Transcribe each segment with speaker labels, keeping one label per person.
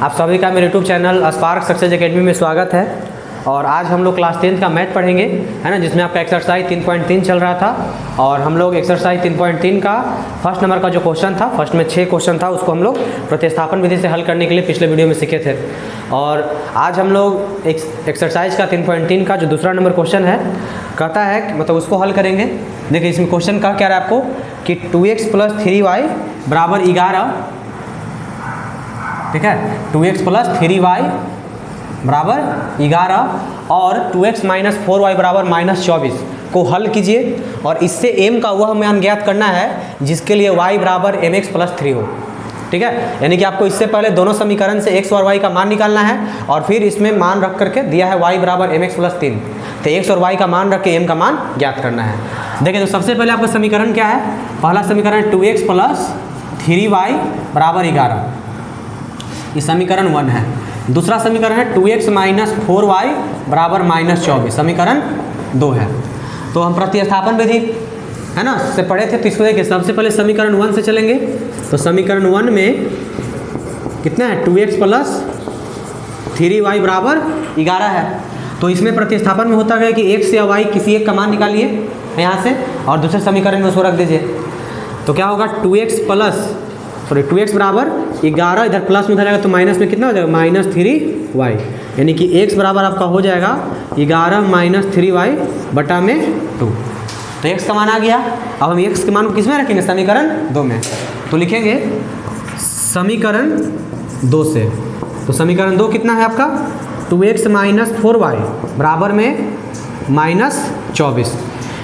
Speaker 1: आप सभी का मेरे YouTube channel spark success academy में स्वागत है। और आज हम लोग क्लास 10 का मैथ पढ़ेंगे, है ना, जिसमें आपका एक्सरसाइज 3.3 चल रहा था। और हम लोग एक्सरसाइज 3.3 का फर्स्ट नंबर का जो क्वेश्चन था, फर्स्ट में 6 क्वेश्चन था, उसको हम लोग प्रतिस्थापन विधि से हल करने के लिए पिछले वीडियो में सीखे थे। और आज हम लोग एक्सरसाइज का 3.3 का जो दूसरा नंबर क्वेश्चन है, कहता है मतलब उसको हल करेंगे। देखिए इसमें क्वेश्चन कहा क्या रहा है आपको कि 2x + 3y बराबर 11, ठीक है, 2x + 3y बराबर 11 और 2x - 4y बराबर -24 को हल कीजिए। और इससे m का वह मान ज्ञात करना है जिसके लिए y बराबर mx + 3 हो, ठीक है। यानी कि आपको इससे पहले दोनों समीकरण से x और y का मान निकालना है और फिर इसमें मान रख करके दिया है y बराबर mx + 3, तो x और y का मान रख के m का मान ज्ञात करना है। देखिए तो सबसे पहले आपका समीकरण क्या है, पहला समीकरण 2x + 3y बराबर 11, ये समीकरण 1 है। दूसरा समीकरण है 2x - 4y बराबर -24, समीकरण 2 है। तो हम प्रतिस्थापन विधि, है ना, से पढ़े थे, तो इसको देखिए सबसे पहले समीकरण 1 से चलेंगे। तो समीकरण 1 में कितना है, 2x + 3y बराबर 11 है। तो इसमें प्रतिस्थापन में होता है कि x या y किसी एक का मान निकालिए यहाँ से और दूसरे समीकरण में उसको रख दीजिए। तो क्या होगा, 2x बराबर 11, इधर प्लस में उधर आएगा तो माइनस में कितना हो जाएगा, -3y, यानी कि x बराबर आपका हो जाएगा 11 - 3y बटा में 2। तो x का मान आ गया। अब हम x के मान को किस में रखेंगे, समीकरण 2 में। तो लिखेंगे समीकरण 2 से, तो समीकरण 2 कितना है आपका, 2x - 4y बराबर में -24।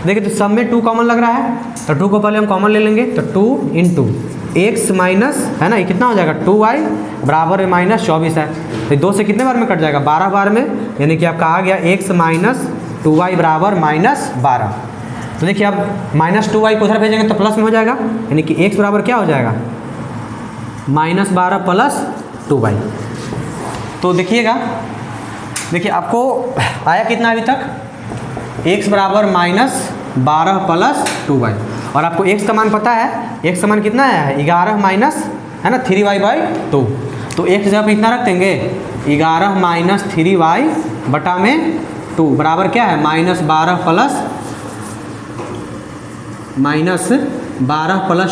Speaker 1: देखिए तो सब में 2 कॉमन लग रहा है, तो 2 को पहले हम कॉमन ले लेंगे। तो 2 × x माइनस, है ना, ये कितना हो जाएगा, 2y बराबर में -24 है। तो 2 से कितने बार में कट जाएगा, 12 बार में, यानी कि आपका आ गया x - 2y बराबर -12। तो देखिए अब -2y को उधर भेजेंगे तो प्लस में हो जाएगा, यानी कि x बराबर क्या हो जाएगा, -12 + 2y। तो देखिएगा, देखिए आपको आया कितना अभी तक, x बराबर -12 + 2y। और आपको x का मान पता है, x का मान कितना है, 11 माइनस, है ना, 3y/2। तो x जगह पे इतना रख देंगे, 11 - 3y बटा में 2 बराबर क्या है, -12 +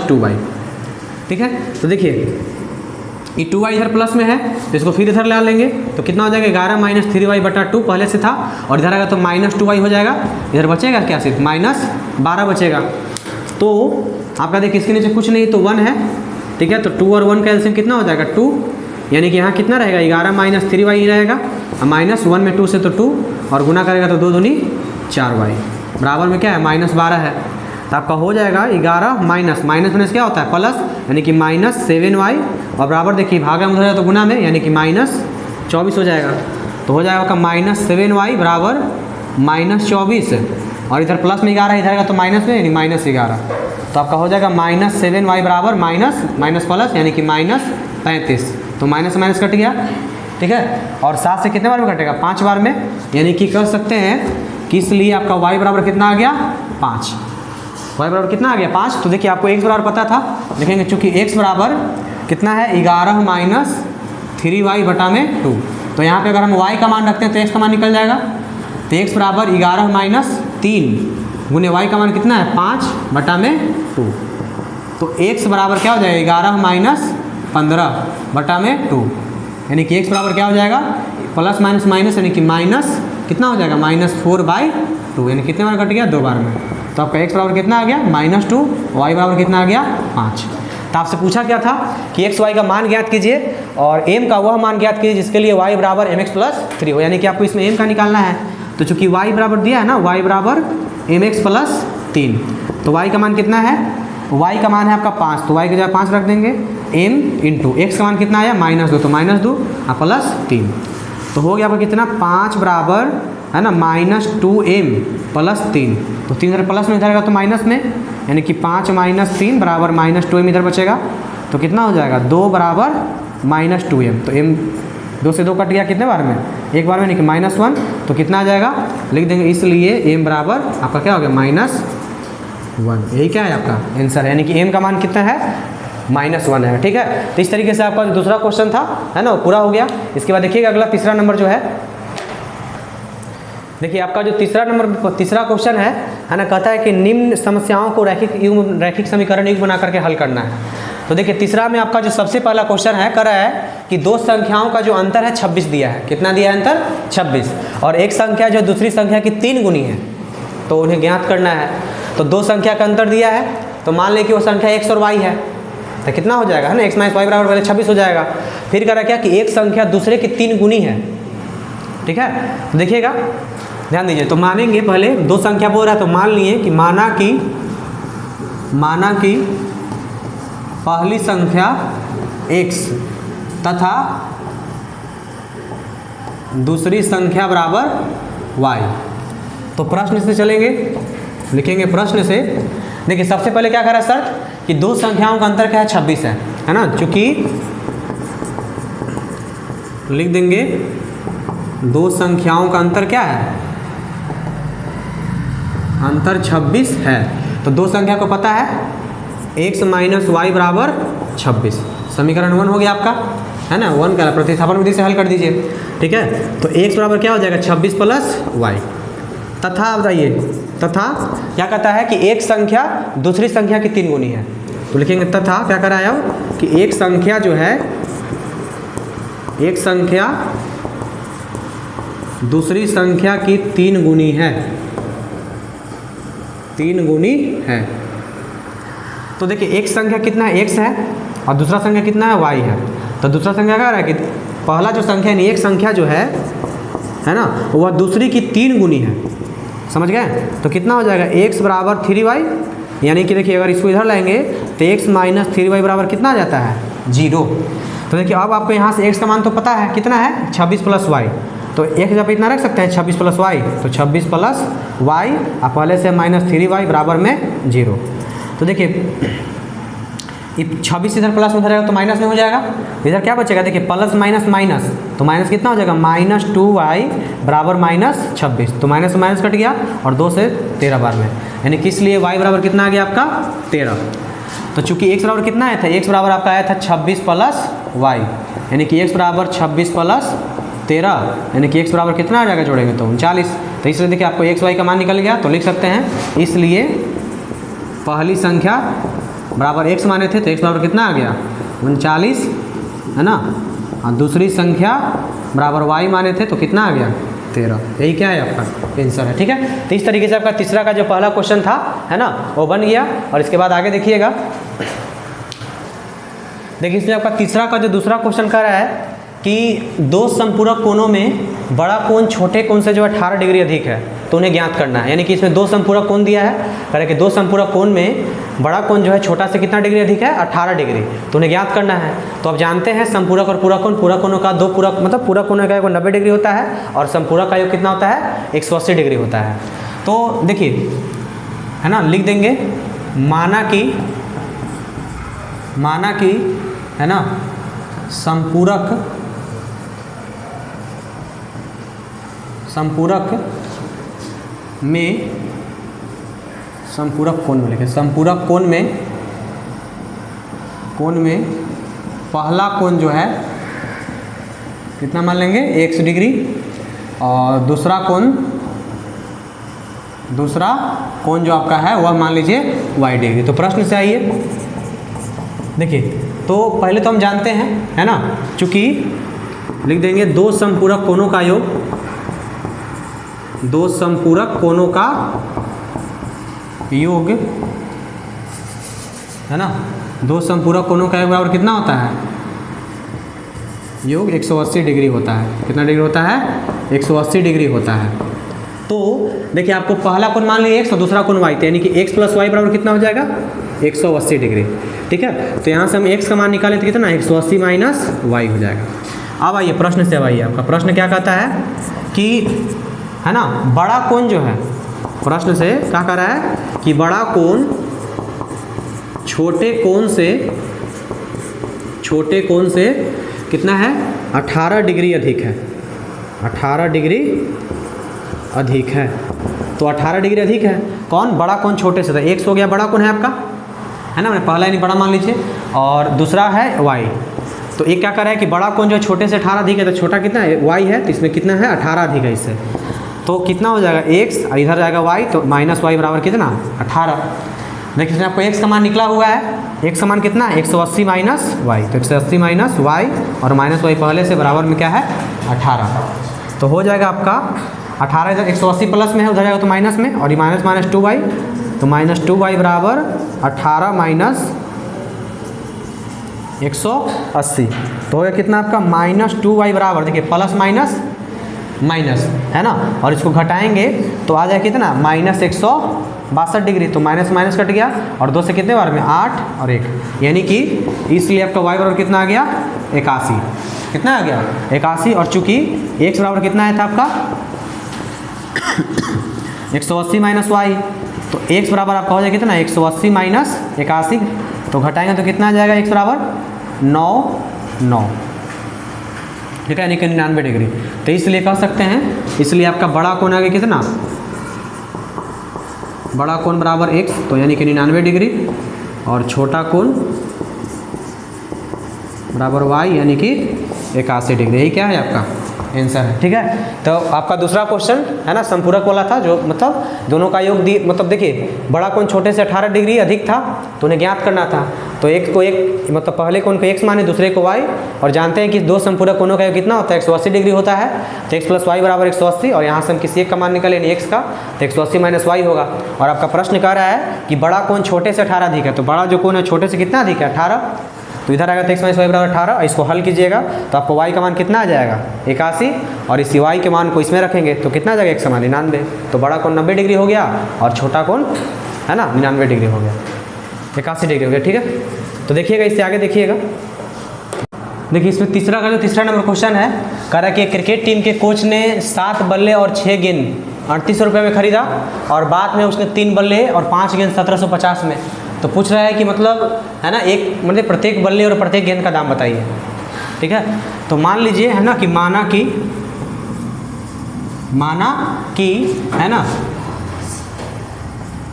Speaker 1: 2y, ठीक है। तो देखिए ये 2y इधर प्लस में है, तो इसको फिर इधर ला लेंगे तो कितना हो जाएगा, 11 - 3y बटा 2 पहले से था, और इधर आएगा तो -2y हो जाएगा, इधर बचेगा क्या, सिर्फ -12 बचेगा। तो आपका देखिए इसके नीचे कुछ नहीं तो 1 है, ठीक है। तो 2 और 1 का एलसीएम कितना हो जाएगा, 2, यानी कि यहाँ कितना रहेगा, 11 - 3y ही रहेगा, -1 में 2 से तो 2 और गुना करेगा तो 2 दूनी 4y बराबर में क्या है, -12 है। तो आपका हो जाएगा 11 माइनस क्या होता है, प्लस, यानी कि -7y और बराबर देखिए भागा में हो जाएगा तो गुना में, यानी कि -24 हो जाएगा। तो हो जाएगा आपका -7y बराबर -24 और इधर प्लस में 11 इधर आएगा तो माइनस में, यानी -11। तो आपका हो जाएगा -7y बराबर माइनस प्लस, यानी कि -35। तो माइनस माइनस कट गया, ठीक है। और 7 से कितने बार में कटेगा, 5 बार में, यानी कि कह सकते हैं कि इसलिए आपका y बराबर कितना आ गया, 5। y बराबर कितना आ गया, 5। तो देखिए आपको x बराबर पता था, देखेंगे चूँकि x बराबर कितना है, 11 - 3y बटा में 2। तो यहाँ पे अगर हम y का मान रखते हैं तो x का मान निकल जाएगा। तो x बराबर 11 - 3 गुने y का मान कितना है, 5 बटा में 2। तो x बराबर क्या हो जाएगा, 11 - 15 बटा में 2, यानी कि x बराबर क्या हो जाएगा, प्लस माइनस माइनस, यानी कि माइनस कितना हो जाएगा, -4/2, यानी कितने बार कट गया, 2 बार में। तो आपका x बराबर कितना आ गया, -2, y बराबर कितना आ गया, 5। तो आपसे पूछा क्या था कि x y का मान ज्ञात कीजिए और m का वह मान ज्ञात कीजिए जिसके लिए y बराबर mx + 3 हो, यानी कि आपको इसमें m का निकालना है। तो चूँकि y बराबर दिया है ना, y बराबर mx + 3, तो y का मान कितना है, y का मान है आपका 5, तो y की जगह 5 रख देंगे, m × x का मान कितना आया, -2, तो -2 और +3। तो हो गया आपका कितना, 5 बराबर, है ना, -2m + 3। तो 3 इधर प्लस में इधर आएगा तो माइनस में, यानी कि 5 - 3 बराबर -2m इधर बचेगा, तो कितना हो जाएगा, 2 बराबर -2m। तो m 2 से 2 कट गया कितने बार में, एक बार में, यानी कि -1। तो कितना आ जाएगा, लिख देंगे, इसलिए m बराबर आपका क्या हो गया, -1। यही क्या है आपका आंसर, यानी कि m का मान कितना है, -1 है। ठीक है, तो इस तरीके से आपका जो दूसरा क्वेश्चन था है ना वो पूरा हो गया। इसके बाद देखिएगा अगला तीसरा नंबर जो है, देखिए आपका जो तीसरा क्वेश्चन है ना, कहता है कि निम्न समस्याओं को रैखिक समीकरण युग्म बना करके हल करना है। तो देखिए तीसरा में आपका जो सबसे पहला क्वेश्चन है, कर रहा है कि दो संख्याओं का जो अंतर है 26 दिया है। कितना दिया है अंतर? 26। और एक संख्या जो दूसरी संख्या की 3 गुनी है, तो उन्हें ज्ञात करना है। तो दो संख्या का अंतर दिया है, तो मान लें कि वो संख्या x और y है, तो कितना हो जाएगा है ना, x - y बराबर पहले 26 हो जाएगा। फिर करा क्या कि एक संख्या दूसरे की 3 गुनी है। ठीक है, तो देखिएगा ध्यान दीजिए, तो मानेंगे पहले दो संख्या बोल रहा है, तो मान लिए कि माना कि पहली संख्या x तथा दूसरी संख्या बराबर y। तो प्रश्न से चलेंगे, लिखेंगे प्रश्न से। देखिए सबसे पहले क्या करा शर्त कि दो संख्याओं का अंतर क्या है? 26 है ना। चूंकि लिख देंगे दो संख्याओं का अंतर क्या है? अंतर 26 है। तो दो संख्या को पता है x - y बराबर 26। समीकरण 1 हो गया आपका है ना। 1 का प्रतिस्थापन विधि से हल कर दीजिए। ठीक है, तो x बराबर क्या हो जाएगा? 26 प्लस y। तथा बताइए, तथा क्या कहता है कि एक संख्या दूसरी संख्या की 3 गुनी है। तो लिखेंगे तथा क्या कराया कि एक संख्या जो है, एक संख्या दूसरी संख्या की 3 गुनी है, 3 गुनी है। तो देखिए एक संख्या कितना है? x है, और दूसरा संख्या कितना है? y है। तो दूसरा संख्या क्या रहा है कि पहला जो संख्या है, एक संख्या जो है ना, वह दूसरी की 3 गुनी है। समझ गए? तो कितना हो जाएगा? x बराबर 3y, यानी कि देखिए अगर इसको इधर लाएंगे तो x - 3y बराबर कितना आ जाता है? 0। तो देखिए अब आपको यहाँ से x का मान तो पता है कितना है? 26 प्लस y। तो एक जगह पे इतना रख सकते हैं 26 प्लस y, तो 26 प्लस y और पहले से -3y बराबर में 0। तो देखिए 26 इधर प्लस में उधर आएगा तो माइनस में हो जाएगा। इधर क्या बचेगा? देखिए प्लस माइनस माइनस, तो माइनस कितना हो जाएगा? -2y बराबर -26। तो माइनस से माइनस कट गया और 2 से 13 बार में, यानी कि इसलिए y बराबर कितना आ गया आपका? 13। तो चूंकि x बराबर कितना आया था? x बराबर आपका आया था 26 प्लस y, यानी कि x बराबर 26 प्लस 13, यानी कि x बराबर कितना आ जाएगा जोड़ेंगे तो 39। तो इसलिए देखिए आपको x y का मान निकल गया। तो लिख सकते हैं इसलिए पहली संख्या बराबर x माने थे, तो x बराबर कितना आ गया? 39 है ना। और दूसरी संख्या बराबर y माने थे, तो कितना आ गया? 13। यही क्या है आपका आंसर है। ठीक है, तो इस तरीके से आपका तीसरा का जो पहला क्वेश्चन था है ना वो बन गया। और इसके बाद आगे देखिएगा, देखिए इसमें आपका तीसरा का जो दूसरा क्वेश्चन कर रहा है कि दो संपूरक कोणों में बड़ा कोण छोटे कोण से जो 18 डिग्री अधिक है, तो उन्हें ज्ञात करना है। यानी कि इसमें दो संपूरक कोण दिया है, कह रहे कि दो संपूरक कोण में बड़ा कोण जो है छोटा से कितना डिग्री अधिक है? 18 डिग्री, तो उन्हें ज्ञात करना है। तो अब जानते हैं संपूरक और पूरक कोण, पूरक कोणों का दो पूरक मतलब पूरक कोण का योग 90 डिग्री होता है और संपूरक का योग कितना होता है? 180 डिग्री होता है। तो देखिए है ना, लिख देंगे माना कि है ना संपूरक में संपूरक कोण में लिखे, संपूरक कोण में पहला कोण जो है कितना मान लेंगे? 100 डिग्री, और दूसरा कोण जो आपका है वह मान लीजिए y डिग्री। तो प्रश्न से आइए, देखिए तो पहले तो हम जानते हैं है ना, चूंकि लिख देंगे दो संपूरक कोणों का योग, दो संपूरक कोणों का योग है ना, दो संपूरक कोणों का योग बराबर कितना होता है? योग 180 डिग्री होता है। कितना डिग्री होता है? 180 डिग्री होता है। तो देखिए आपको पहला कोण मान लीजिए x और दूसरा कोण y, यानी कि x प्लस वाई बराबर कितना हो जाएगा? 180 डिग्री। ठीक है, तो यहाँ से हम x का मान निकालें तो कितना? 180 माइनस y हो जाएगा। अब आइए प्रश्न से, अब आइए आपका प्रश्न क्या कहता है कि है ना बड़ा कोण जो है, प्रश्न से क्या कह रहा है कि बड़ा कोण छोटे कोण से कितना है? 18 डिग्री अधिक है। 18 डिग्री अधिक है। तो 18 डिग्री अधिक है कौन? बड़ा कोण छोटे से। तो x हो गया बड़ा कोण है आपका, है ना, मैंने पहला यानी बड़ा मान लीजिए, और दूसरा है y। तो एक क्या कर रहा है कि बड़ा कौन जो छोटे से 18 अधिक है, तो छोटा कितना है y है, तो इसमें कितना है 18 अधिक है इससे, तो कितना हो जाएगा x, इधर जाएगा y, तो माइनस वाई बराबर कितना 18। देखिए इसमें आपको x का मान निकला हुआ है, x का मान कितना है 180 माइनस वाई, तो 180 माइनस वाई और माइनस वाई पहले से बराबर में क्या है 18। तो हो जाएगा आपका 18 इधर 180 प्लस में है, उधर जाएगा तो माइनस में, और ये माइनस माइनस 2y, तो माइनस 2y बराबर 18 माइनस 180, तो हो गया कितना आपका माइनस 2y बराबर, देखिए प्लस माइनस माइनस है ना, और इसको घटाएंगे तो आ जाए कितना माइनस 162 डिग्री, तो माइनस माइनस कट गया, और 2 से कितने बार में 8 और 1, यानी कि इसलिए आपका y बराबर कितना आ गया 81, कितना आ गया 81, और चूंकि x बराबर कितना आया था आपका 180 माइनस वाई, तो x बराबर आपका हो जाएगा कितना 180 माइनस 81, तो घटाएंगे तो कितना आ जाएगा x बराबर 9 ठीक है, यानी कि 99 डिग्री। तो इसलिए कह सकते हैं, इसलिए आपका बड़ा कोण आ गया कितना, बड़ा कोण बराबर x, तो यानी कि 99 डिग्री, और छोटा कोण बराबर y यानी कि 81 डिग्री। यही क्या है आपका आंसर है। ठीक है, तो आपका दूसरा क्वेश्चन है ना संपूरक वाला था, जो मतलब दोनों का योग मतलब देखिए बड़ा कोण छोटे से 18 डिग्री अधिक था, तो उन्हें ज्ञात करना था, तो एक को एक मतलब पहले कोण को x माने, दूसरे को y, और जानते हैं कि दो संपूरक कोणों का योग कितना होता है 180 डिग्री होता है, तो x प्लस वाई बराबर 180, और यहाँ से हम किसी एक का मान निकालें x का, तो 180 माइनस वाई होगा। और आपका प्रश्न कह रहा है कि बड़ा कोण छोटे से 18 अधिक है, तो बड़ा जो कोण है छोटे से कितना अधिक है 18, तो इधर आएगा तो x माइनस वाई बराबर 18, इसको हल कीजिएगा तो आपको y का मान कितना आ जाएगा 81, और इसी y के मान को इसमें रखेंगे तो कितना आ जाएगा x का मान 99, तो बड़ा कोण 90 डिग्री हो गया और छोटा कोण है ना 99 डिग्री हो गया, 81 डिग्री हो गया। ठीक है, तो देखिएगा इससे आगे देखिएगा, देखिए इसमें तीसरा नंबर क्वेश्चन है, कह रहा है कि क्रिकेट टीम के कोच ने 7 बल्ले और 6 गेंद 3800 रुपये में खरीदा, और बाद में उसने 3 बल्ले और 5 गेंद 1750 में, तो पूछ रहा है कि मतलब है ना एक मतलब प्रत्येक बल्ले और प्रत्येक गेंद का दाम बताइए। ठीक है, तो मान लीजिए है ना कि माना कि है ना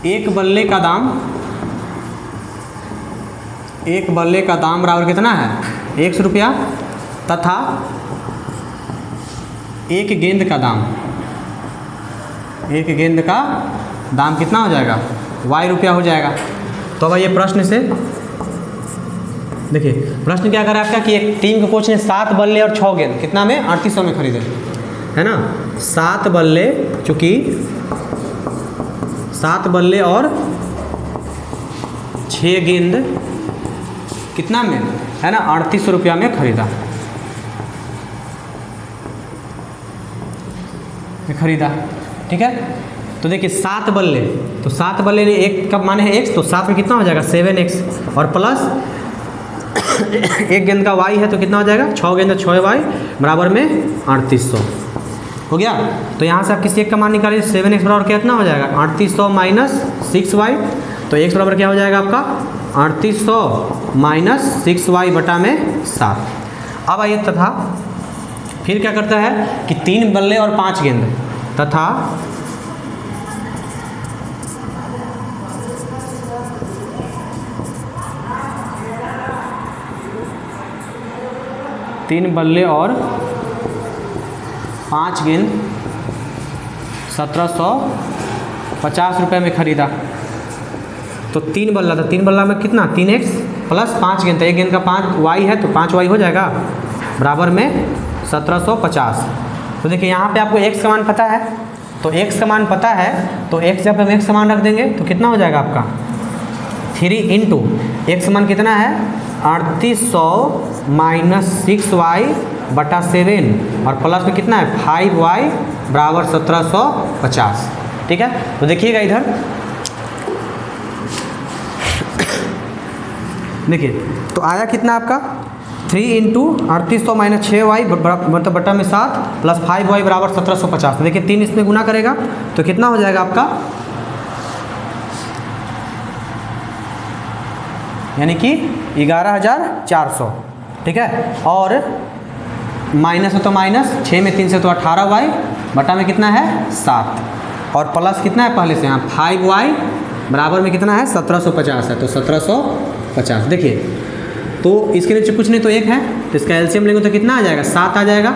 Speaker 1: एक बल्ले का दाम बराबर कितना है 100 रुपया, तथा एक गेंद का दाम कितना हो जाएगा y रुपया हो जाएगा। तो अब ये प्रश्न से देखिए, प्रश्न क्या कर रहा है आपका कि एक टीम के कोच ने 7 बल्ले और 6 गेंद कितना में 3800 में खरीदे, है ना 7 बल्ले, चूँकि 7 बल्ले और 6 गेंद कितना में है ना 3800 रुपया में खरीदा। ठीक है, तो देखिए 7 बल्ले, तो 7 बल्ले ने एक कब माने हैं x, तो 7 में कितना हो जाएगा 7x, और प्लस एक गेंद का y है तो कितना हो जाएगा 6 गेंद 6y बराबर में 3800 हो गया। तो यहाँ से आप किसी एक का मान निकालिए, 7x बराबर कितना हो जाएगा 3800 माइनस 6y, तो x बराबर क्या हो जाएगा आपका 3800 माइनस 6y बटा में 7। अब आइए तथा फिर क्या करता है कि 3 बल्ले और 5 गेंद तथा 3 बल्ले और 5 गेंद 1750 रुपये में खरीदा। तो 3 बल्ला था, 3 बल्ला में कितना 3x प्लस 5 गेंद, तो एक गेंद का 5y है तो 5y हो जाएगा बराबर में 1750। तो देखिए यहाँ पे आपको x का मान पता है, तो x का मान पता है तो x जब हम x का मान रख देंगे तो कितना हो जाएगा आपका 3 इंटू x मान कितना है 3800 माइनस 6y बटा 7, और प्लस में कितना है 5y बराबर 1750। ठीक है, तो देखिएगा इधर देखिए, तो आया कितना आपका 3 इंटू 3800 माइनस 6y मतलब बटा में 7 प्लस 5y बराबर 1750। तो देखिए 3 इसमें गुना करेगा तो कितना हो जाएगा आपका, यानी कि 11400। ठीक है, और माइनस है तो माइनस 6 में 3 से तो 18y बटा में कितना है 7, और प्लस कितना है पहले से यहाँ 5y बराबर में कितना है 1750 है, तो 1750। देखिए तो इसके नीचे कुछ नहीं तो 1 है, तो इसका एलसीएम लेंगे तो कितना आ जाएगा 7 आ जाएगा।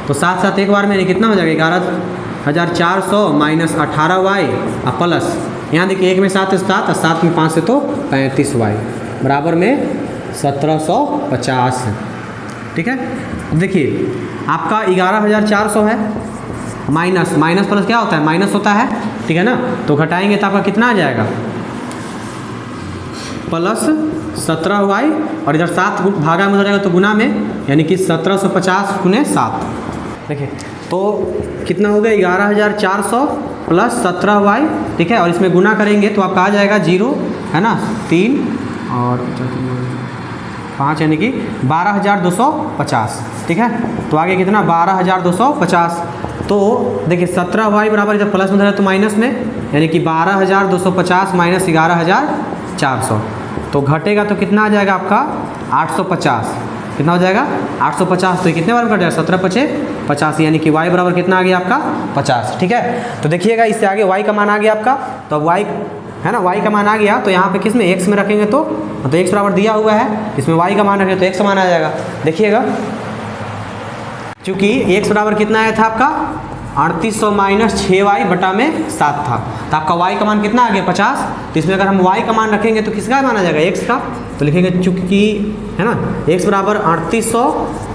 Speaker 1: तो 7 7 एक बार में कितना हो जाएगा 11,400 माइनस 18y और प्लस यहाँ देखिए 1 में 7 है 7 और 7 में 5 से तो 35y बराबर में 1750 है। ठीक है, अब देखिए आपका 11,400 है, माइनस माइनस प्लस क्या होता है माइनस होता है, ठीक है ना। तो घटाएंगे तो आपका कितना आ जाएगा प्लस 17y और इधर 7 भागा में हो जाएगा तो गुना में, यानी कि 1750 गुने 7। देखिए तो कितना हो गया 11,400 प्लस 17y, ठीक है, और इसमें गुना करेंगे तो आपका आ जाएगा 0 है ना 3 और 5 यानी कि 12,250। ठीक है, तो आगे कितना 12,250। तो देखिए 17y बराबर इधर प्लस में है तो माइनस में, यानी कि 12,250 माइनस 11,400, तो घटेगा तो कितना आ जाएगा आपका 850। कितना हो जाएगा 850। तो ये कितने बार में घट जाएगा 17 5 50, यानी कि y बराबर कितना आ गया आपका 50। ठीक है, तो देखिएगा इससे आगे y का मान आ गया आपका, तो अब y है ना y का मान आ गया, तो यहाँ पे किस में x में रखेंगे तो x बराबर दिया हुआ है, इसमें y का मान रखेंगे तो x का मान आ जाएगा। देखिएगा चूँकि x बराबर कितना आया था आपका 3800 माइनस 6y बटा में 7 था, तो आपका y का मान कितना आ गया 50। तो इसमें अगर हम y का मान रखेंगे तो किसका मान आ जाएगा x का, तो लिखेंगे चूँकि है ना x बराबर 3800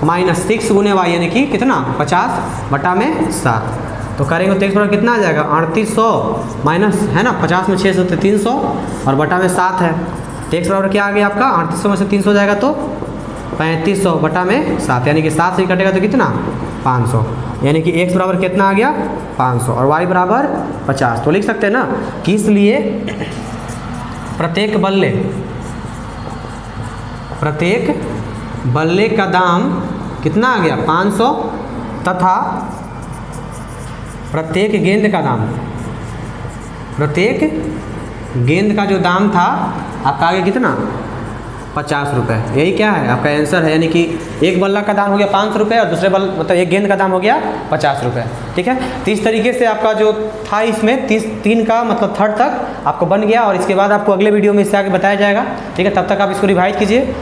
Speaker 1: माइनस 6 गुने y यानी कि कितना 50 बटा में 7। तो करेंगे तो x बराबर कितना आ जाएगा 3800 माइनस है ना 50 में 6 से 300 और बटा में 7 है, तो x बराबर क्या आ गया आपका 3800 में से 300 जाएगा तो 3500 बटा में 7, यानी कि 7 से कटेगा तो कितना 500, यानी कि x बराबर कितना आ गया 500 और y बराबर 50। तो लिख सकते हैं ना कि इसलिए प्रत्येक बल्ले का दाम कितना आ गया 500 तथा प्रत्येक गेंद का जो दाम था आपका आगे कितना 50 रुपये। यही क्या है आपका आंसर है, यानी कि एक बल्ला का दाम हो गया 500 रुपये और दूसरे मतलब एक गेंद का दाम हो गया 50 रुपये। ठीक है, तो इस तरीके से आपका जो था इसमें 3 का मतलब 3rd तक आपको बन गया, और इसके बाद आपको अगले वीडियो में इससे आगे बताया जाएगा। ठीक है, तब तक आप इसको रिवाइज कीजिए।